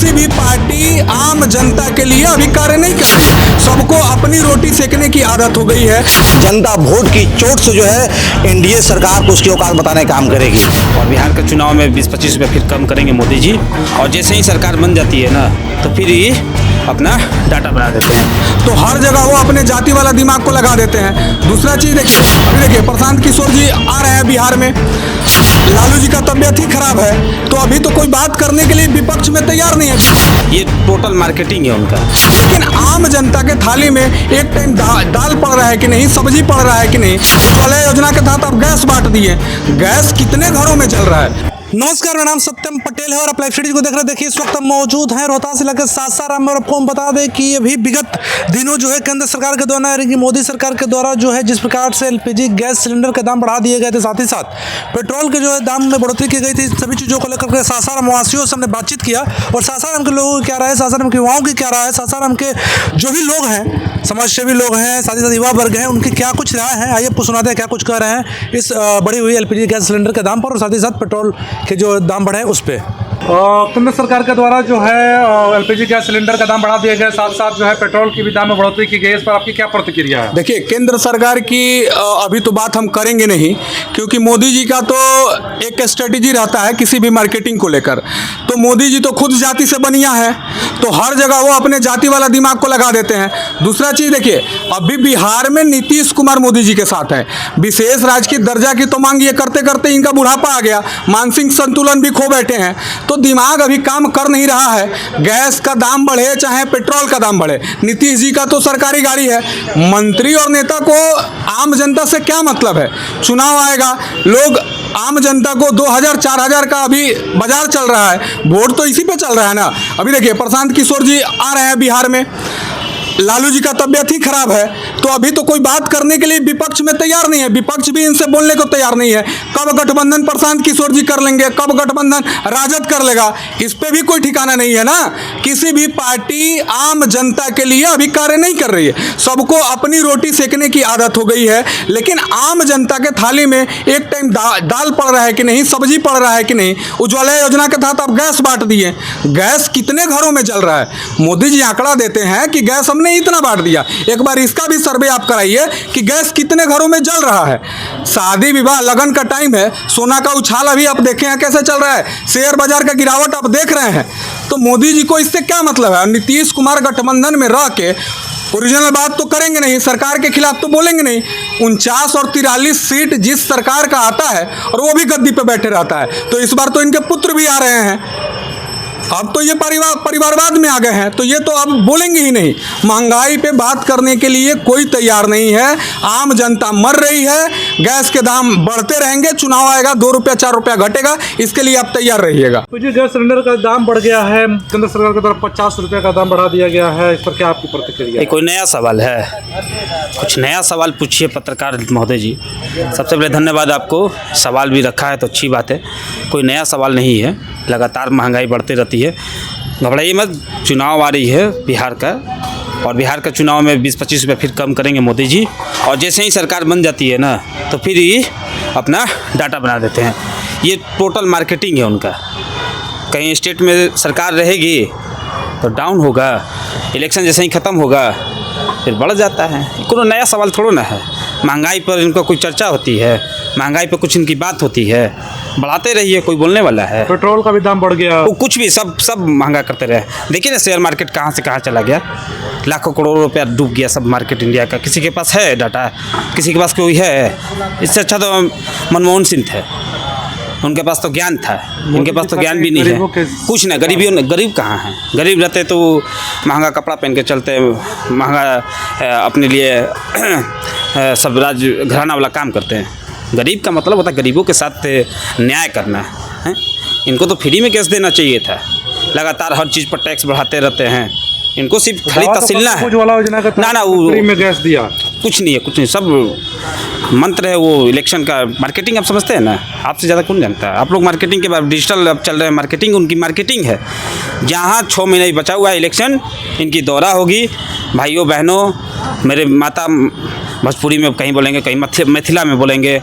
किसी भी पार्टी आम जनता के लिए अभी कार्य नहीं कर रही। सबको अपनी रोटी सेकने की आदत हो गई है। जनता वोट की चोट से जो है एनडीए सरकार को उसकी औकात बताने का काम करेगी। और बिहार के चुनाव में 20-25 रुपये फिर कम करेंगे मोदी जी। और जैसे ही सरकार बन जाती है ना तो फिर ये अपना डाटा बना देते हैं। तो हर जगह वो अपने जाति वाला दिमाग को लगा देते हैं। दूसरा चीज देखिए, अभी देखिए प्रशांत किशोर जी आ रहे हैं बिहार में, लालू जी का तबीयत ही खराब है, तो अभी तो कोई बात करने के लिए विपक्ष में तैयार नहीं है। ये टोटल मार्केटिंग है उनका। लेकिन आम जनता के थाली में एक टाइम दाल पड़ रहा है कि नहीं, सब्जी पड़ रहा है कि नहीं। उज्ज्वला योजना के तहत अब गैस बांट दिए, गैस कितने घरों में चल रहा है। नमस्कार, मेरा नाम सत्यम पटेल है और आप लाइव स्टडी को देख रहे हैं। देखिए इस वक्त हम मौजूद हैं रोहतास इलाके सासाराम में और आपको हम बता दें कि अभी विगत दिनों जो है केंद्र सरकार के द्वारा यानी कि मोदी सरकार के द्वारा जो है जिस प्रकार से एलपीजी गैस सिलेंडर के दाम बढ़ा दिए गए थे, साथ ही साथ पेट्रोल के जो है दाम में बढ़ोतरी की गई थी। सभी चीज़ों को लेकर के सासाराम वासियों से हमने बातचीत किया और सासाराम के लोगों की क्या राय है, सासाराम के युवाओं की क्या राय है, सासाराम के जो भी लोग हैं, समाजसेवी लोग हैं, साथ ही साथ युवा वर्ग हैं, उनकी क्या कुछ राय है, आइए आपको सुनाते हैं क्या कुछ कह रहे हैं इस बढ़ी हुई एलपीजी गैस सिलेंडर के दाम पर और साथ ही साथ पेट्रोल के जो दाम बढ़े उस पे। केंद्र सरकार के द्वारा जो है एलपीजी गैस सिलेंडर का दाम बढ़ा दिया गया, साथ साथ जो है पेट्रोल की भी दाम में बढ़ोतरी की गई, इस पर आपकी क्या प्रतिक्रिया है? देखिए केंद्र सरकार की अभी तो बात हम करेंगे नहीं, क्योंकि मोदी जी का तो एक स्ट्रेटेजी रहता है किसी भी मार्केटिंग को लेकर। तो मोदी जी तो खुद जाति से बनिया है, तो हर जगह वो अपने जाति वाला दिमाग को लगा देते हैं। दूसरा चीज़ देखिए, अभी बिहार में नीतीश कुमार मोदी जी के साथ है, विशेष राजकीय दर्जा की तो मांग ये करते करते इनका बुढ़ापा आ गया, मानसिक संतुलन भी खो बैठे हैं, तो दिमाग अभी काम कर नहीं रहा है। गैस का दाम बढ़े चाहे पेट्रोल का दाम बढ़े, नीतीश जी का तो सरकारी गाड़ी है। मंत्री और नेता को आम जनता से क्या मतलब है? चुनाव आएगा, लोग आम जनता को 2000-4000 का अभी बाजार चल रहा है, वोट तो इसी पे चल रहा है ना। अभी देखिए प्रशांत किशोर जी आ रहे हैं बिहार में, लालू जी का तबीयत ही खराब है, तो अभी तो कोई बात करने के लिए विपक्ष में तैयार नहीं है, विपक्ष भी इनसे बोलने को तैयार नहीं है। कब गठबंधन प्रशांत किशोर जी कर लेंगे, कब गठबंधन राजद कर लेगा, इस पे भी कोई ठिकाना नहीं है ना। किसी भी पार्टी आम जनता के लिए अभी कार्य नहीं कर रही है। सबको अपनी रोटी सेकने की आदत हो गई है। लेकिन आम जनता के थाली में एक टाइम दाल पड़ रहा है कि नहीं, सब्जी पड़ रहा है कि नहीं। उज्ज्वला योजना के तहत अब गैस बांट दिए, गैस कितने घरों में चल रहा है। मोदी जी आंकड़ा देते हैं कि गैस हमने इतना बांट दिया, एक बार इसका भी सर्वे आप कराइए कि गैस कितने घरों में जल रहा है। शादी विवाह लगन का टाइम है, सोना का उछाल अभी आप देखें हैं कैसे चल रहा है, शेयर बाजार का गिरावट आप देख रहे हैं। तो मोदी जी को इससे क्या मतलब है? नीतीश कुमार गठबंधन में रह के ओरिजिनल बात तो करेंगे नहीं, सरकार के खिलाफ तो बोलेंगे नहीं। 49 और 43 सीट जिस सरकार का आता है और वो भी गद्दी पे बैठे रहता है, तो इस बार तो इनके पुत्र भी आ रहे हैं। अब तो ये परिवारवाद में आ गए हैं, तो ये तो अब बोलेंगे ही नहीं। महंगाई पे बात करने के लिए कोई तैयार नहीं है। आम जनता मर रही है, गैस के दाम बढ़ते रहेंगे, चुनाव आएगा 2 रुपया 4 रुपया घटेगा, इसके लिए आप तैयार रहिएगा। एलपीजी गैस सिलेंडर का दाम बढ़ गया है, केंद्र सरकार के द्वारा 50 रुपये का दाम बढ़ा दिया गया है, इस पर क्या आपकी प्रतिक्रिया? ये कोई नया सवाल है? कुछ नया सवाल पूछिए पत्रकार महोदय जी। सबसे पहले धन्यवाद आपको, सवाल भी रखा है तो अच्छी बात है। कोई नया सवाल नहीं है, लगातार महंगाई बढ़ती रहती है, घबराइए मत। चुनाव आ रही है बिहार का, और बिहार का चुनाव में 20-25 रुपये फिर कम करेंगे मोदी जी। और जैसे ही सरकार बन जाती है ना तो फिर ये अपना डाटा बना देते हैं। ये टोटल मार्केटिंग है उनका। कहीं स्टेट में सरकार रहेगी तो डाउन होगा, इलेक्शन जैसे ही ख़त्म होगा फिर बढ़ जाता है। कोई नया सवाल थोड़ा ना है। महंगाई पर इनका कोई चर्चा होती है, महंगाई पर कुछ इनकी बात होती है, बढ़ाते रहिए, कोई बोलने वाला है? पेट्रोल का भी दाम बढ़ गया, वो कुछ भी सब महंगा करते रहे। देखिए ना शेयर मार्केट कहाँ से कहाँ चला गया, लाखों करोड़ों रुपया डूब गया सब मार्केट इंडिया का। किसी के पास है डाटा, किसी के पास कोई है? इससे अच्छा तो मनमोहन सिंह थे, उनके पास तो ज्ञान था, इनके पास तो ज्ञान भी नहीं है कुछ ना। गरीब कहाँ हैं? गरीब रहते तो महंगा कपड़ा पहन के चलते, महंगा अपने लिए सब घराना वाला काम करते हैं। गरीब का मतलब होता है गरीबों के साथ न्याय करना है। इनको तो फ्री में गैस देना चाहिए था, लगातार हर चीज़ पर टैक्स बढ़ाते रहते हैं। इनको सिर्फ खाली तहसीलना है। ना वो फ्री में गैस दिया, कुछ नहीं है, कुछ नहीं, सब मंत्र है वो इलेक्शन का। मार्केटिंग आप समझते हैं ना, आपसे ज़्यादा कौन जानता है? आप लोग मार्केटिंग के बाद डिजिटल अब चल रहे हैं, मार्केटिंग उनकी मार्केटिंग है। जहाँ 6 महीने ही बचा हुआ है इलेक्शन, इनकी दौरा होगी। भाइयों बहनों, मेरे माता भोजपुरी में कहीं बोलेंगे, कहीं मिथिला में बोलेंगे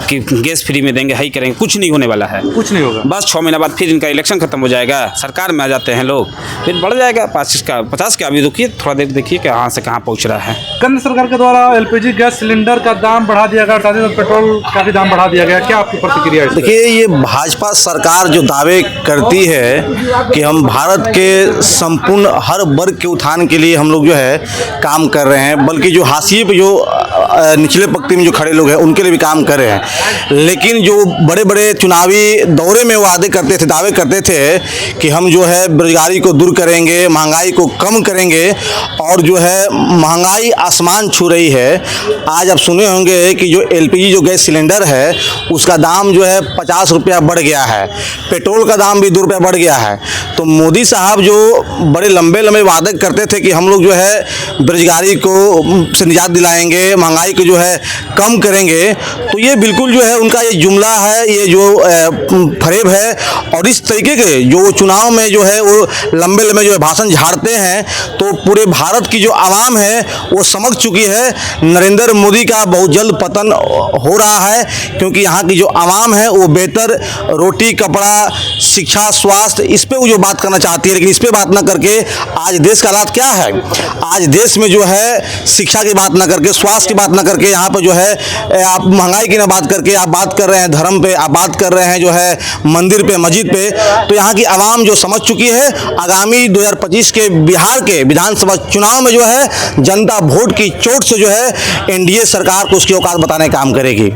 कि गैस फ्री में देंगे, हाई करेंगे, कुछ नहीं होने वाला है। कुछ नहीं होगा। बस 6 महीना बाद फिर इनका इलेक्शन खत्म हो जाएगा, सरकार में आ जाते हैं लोग, फिर बढ़ जाएगा 50 का। अभी रुकिए, थोड़ा देर देखिए कि कहाँ से कहाँ पहुँच रहा है। केंद्र सरकार के द्वारा एलपीजी गैस सिलेंडर का दाम बढ़ा दिया गया, साथ ही साथ पेट्रोल का भी दाम बढ़ा दिया गया, क्या आपकी प्रतिक्रिया है इस पे? देखिए, ये भाजपा सरकार जो दावे करती है कि हम भारत के संपूर्ण हर वर्ग के उत्थान के लिए हम लोग जो है काम कर रहे हैं, बल्कि जो हाशिए पे जो निचले पंक्ति में जो खड़े लोग हैं उनके लिए भी काम कर रहे हैं। लेकिन जो बड़े बड़े चुनावी दौरे में वादे करते थे, दावे करते थे कि हम जो है बेरोजगारी को दूर करेंगे, महंगाई को कम करेंगे, और जो है महंगाई आसमान छू रही है। आज आप सुने होंगे कि जो एलपीजी जो गैस सिलेंडर है उसका दाम जो है 50 रुपया बढ़ गया है, पेट्रोल का दाम भी 2 रुपया बढ़ गया है। तो मोदी साहब जो बड़े लंबे लंबे वादे करते थे कि हम लोग जो है बेरोजगारी को से निजात दिलाएंगे, महंगाई को जो है कम करेंगे, तो ये बिल्कुल जो है उनका ये जुमला है, ये जो फरेब है। और इस तरीके के जो चुनाव में जो है वो लंबे लंबे जो है भाषण झाड़ते हैं, तो पूरे भारत की जो आवाम है वो समझ चुकी है नरेंद्र मोदी का बहुत जल्द पतन हो रहा है, क्योंकि यहाँ की जो आवाम है वो बेहतर रोटी कपड़ा शिक्षा स्वास्थ्य इस पे वो जो बात करना चाहती है। लेकिन इस पे बात ना करके आज देश का हालात क्या है, आज देश में जो है शिक्षा की बात ना करके, स्वास्थ्य की बात ना करके, यहाँ पर जो है आप महंगाई की ना बात करके आप बात कर रहे हैं धर्म पे, आप बात कर रहे हैं जो है मंदिर पे, मस्जिद पे। तो यहाँ की आवाम जो समझ चुकी है आगामी 2025 के बिहार के विधानसभा चुनाव में जो है जनता वोट की चोट से जो है एनडीए सरकार को उसकी औकात बताने का काम करेगी।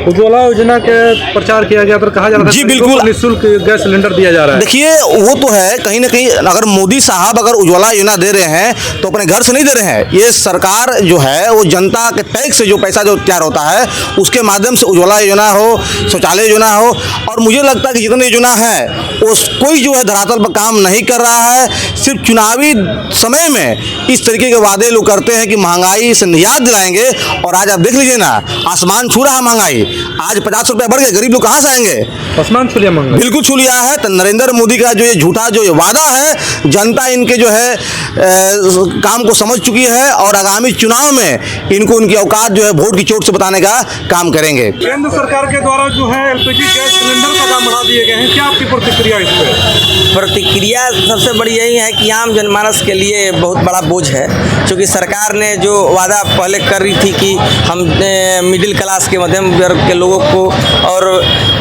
उज्ज्वला योजना के प्रचार किया गया पर कहा जा रहा था जी बिल्कुल, निःशुल्क गैस सिलेंडर दिया जा रहा है। देखिए वो तो है, कहीं ना कहीं अगर मोदी साहब अगर उज्ज्वला योजना दे रहे हैं तो अपने घर से नहीं दे रहे हैं। ये सरकार जो है वो जनता के टैक्स से जो पैसा जो तैयार होता है उसके माध्यम से उज्ज्वला योजना हो, शौचालय योजना हो। और मुझे लगता है कि जितनी योजना है वो कोई जो है धरातल पर काम नहीं कर रहा है। सिर्फ चुनावी समय में इस तरीके के वादे लोग करते हैं कि महंगाई से निजात दिलाएंगे, और आज आप देख लीजिए ना आसमान छू रहा है महंगाई। आज 50 रुपया बढ़ गए, गरीब लोग कहाँ से आएंगे? आसमान छू लिया महंगाई, बिल्कुल छू लिया है। तो नरेंद्र मोदी का जो ये झूठा जो ये वादा है, जनता इनके जो है काम को समझ चुकी है, और आगामी चुनाव में इनको उनकी औकात जो है वोट की चोट से बताने का काम करेंगे। केंद्र सरकार के द्वारा जो है एलपीजी गैस सिलेंडर का दाम बढ़ा दिए गए हैं, क्या आपकी प्रतिक्रिया इस पर? प्रतिक्रिया सबसे बड़ी यही है कि आम जनमानस के लिए बहुत बड़ा बोझ है, क्योंकि सरकार ने जो वादा पहले कर रही थी कि हम मिडिल क्लास के मध्यम वर्ग के लोगों को और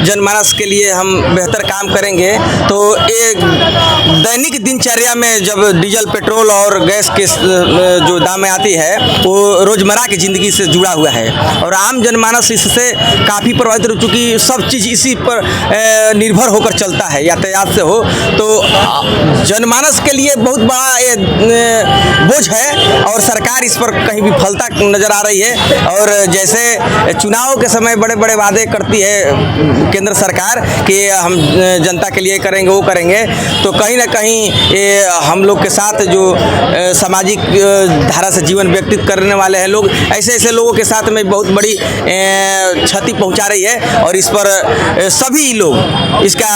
जनमानस के लिए हम बेहतर काम करेंगे, तो एक दैनिक दिनचर्या में जब डीजल पेट्रोल और गैस के जो दामें आती है वो रोज़मर्रा की ज़िंदगी से जुड़ा हुआ है, और आम जनमानस इससे काफ़ी प्रभावित हो, चूँकि सब चीज़ इसी पर निर्भर होकर चलता है, यातायात से हो, तो जनमानस के लिए बहुत बड़ा ये बोझ है। और सरकार इस पर कहीं विफलता नज़र आ रही है। और जैसे चुनाव के समय बड़े बड़े वादे करती है केंद्र सरकार कि हम जनता के लिए करेंगे, वो करेंगे, तो कहीं ना कहीं ये हम लोग के साथ जो सामाजिक धारा से जीवन व्यतीत करने वाले हैं लोग, ऐसे ऐसे लोगों के साथ में बहुत बड़ी क्षति पहुंचा रही है। और इस पर सभी लोग इसका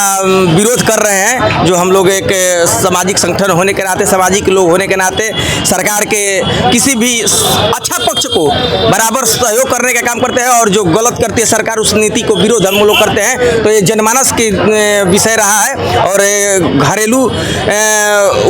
विरोध कर रहे हैं। जो हम लोग एक सामाजिक संगठन होने के नाते, सामाजिक लोग होने के नाते सरकार के किसी भी अच्छा पक्ष को बराबर सहयोग करने का काम करते हैं, और जो गलत करती है सरकार उस नीति को विरोध हम लोग करते हैं। तो ये जनमानस के विषय रहा है। और घरेलू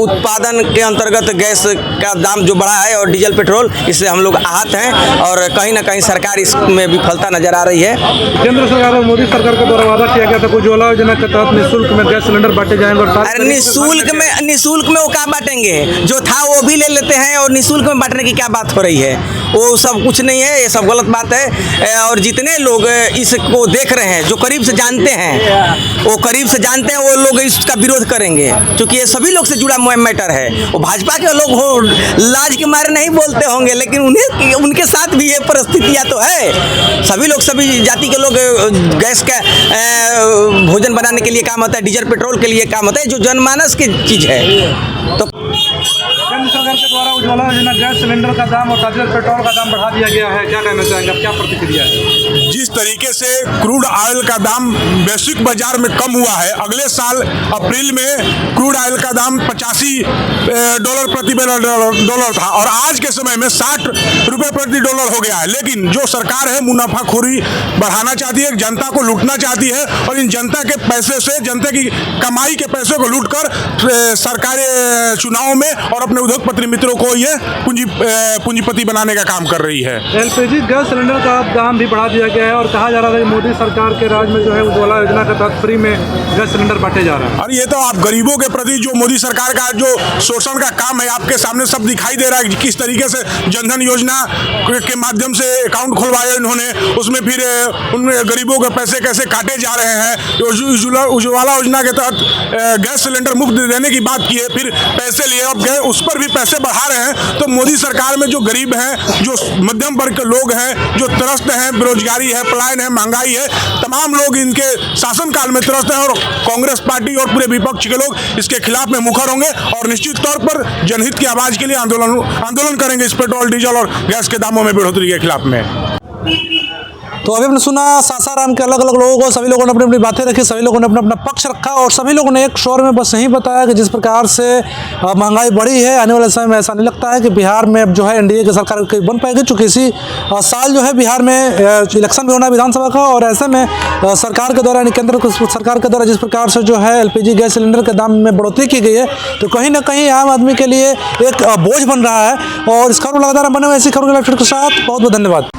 उत्पादन के अंतर्गत गैस का दाम जो बढ़ा है और डीजल पेट्रोल, इससे हम लोग आहत हैं, और कहीं ना कहीं सरकार इसमें विफलता नजर आ रही है। केंद्र सरकार और मोदी सरकार के द्वारा वादा किया गया था उज्ज्वला योजना के तहत निःशुल्क में गैस सिलेंडर बांटे जाएंगे, और अरे निःशुल्क में वो क्या बांटेंगे? जो था वो भी ले लेते हैं, और निःशुल्क में बांटने की क्या बात हो रही है? वो सब कुछ नहीं है, ये सब गलत बात है। और जितने लोग इसको देख रहे हैं, जो करीब से जानते हैं, वो करीब से जानते हैं, वो लोग इसका विरोध करेंगे, क्योंकि ये सभी लोग से जुड़ा मैटर है। वो भाजपा के लोग हो लाज के मारे नहीं बोलते होंगे, लेकिन उन्हें उनके साथ भी ये परिस्थितियाँ तो है। सभी लोग, सभी जाति के लोग गैस का भोजन बनाने के लिए काम होता है, डीजल पेट्रोल के लिए काम होता है, जो जनमानस की चीज़ है। तो केंद्र सरकार के द्वारा द्वारा उज्ज्वला योजना गैस सिलेंडर का दाम और डीजल पेट्रोल का दाम बढ़ा दिया गया है, क्या कहना चाहेंगे आप, क्या प्रतिक्रिया है? जिस तरीके से क्रूड ऑयल का दाम वैश्विक बाजार में कम हुआ है, अगले साल अप्रैल में क्रूड ऑयल का दाम $85 प्रति डॉलर था और आज के समय में $60 प्रति डॉलर हो गया है। लेकिन जो सरकार है मुनाफाखोरी बढ़ाना चाहती है, जनता को लूटना चाहती है और इन जनता के पैसे से, जनता की कमाई के पैसे को लूटकर सरकारी चुनाव में और अपने उद्योगपति मित्रों को ये पूंजीपति बनाने का काम कर रही है। एलपीजी गैस सिलेंडर का दाम भी बढ़ा दिया गया है और कहा जा रहा था कि मोदी सरकार के राज में जो है उज्ज्वला योजना के तहत फ्री में गैस सिलेंडर बांटे जा रहे हैं। और ये तो आप गरीबों के प्रति जो मोदी सरकार का जो शोषण का काम है आपके सामने सब दिखाई दे रहा है। किस तरीके से जनधन योजना के माध्यम से अकाउंट खुलवाए इन्होंने, उसमें फिर उनमें गरीबों के पैसे कैसे काटे जा रहे हैं। उज्ज्वला योजना के तहत गैस सिलेंडर मुफ्त देने की बात की है, फिर पैसे लिए अब गए उस पर भी पैसे बढ़ा रहे हैं। तो मोदी सरकार में जो गरीब हैं, जो मध्यम वर्ग के लोग हैं, जो त्रस्त हैं, बेरोजगारी है, पलायन है, महंगाई है, तमाम लोग इनके शासनकाल में त्रस्त हैं और कांग्रेस पार्टी और पूरे विपक्ष के लोग इसके खिलाफ में मुखर होंगे और निश्चित तौर पर जनहित की आवाज के लिए आंदोलन करेंगे इस पेट्रोल, डीजल और गैस के दामों में बढ़ोतरी के खिलाफ में। तो अभी हमने सुना सासाराम के अलग अलग लोगों को, सभी लोगों ने अपनी अपनी बातें रखी, सभी लोगों ने अपना अपना पक्ष रखा और सभी लोगों ने एक शोर में बस यही बताया कि जिस प्रकार से महंगाई बढ़ी है, आने वाले समय में ऐसा नहीं लगता है कि बिहार में अब जो है एनडीए की सरकार बन पाएगी, चूँकि इसी साल जो है बिहार में इलेक्शन भी होना है विधानसभा का और ऐसे में सरकार के द्वारा यानी केंद्र सरकार के द्वारा जिस प्रकार से जो है एलपीजी गैस सिलेंडर के दाम में बढ़ोतरी की गई है तो कहीं ना कहीं आम आदमी के लिए एक बोझ बन रहा है। और इस खबर लगातार बने हुए ऐसी खबर के साथ बहुत बहुत धन्यवाद।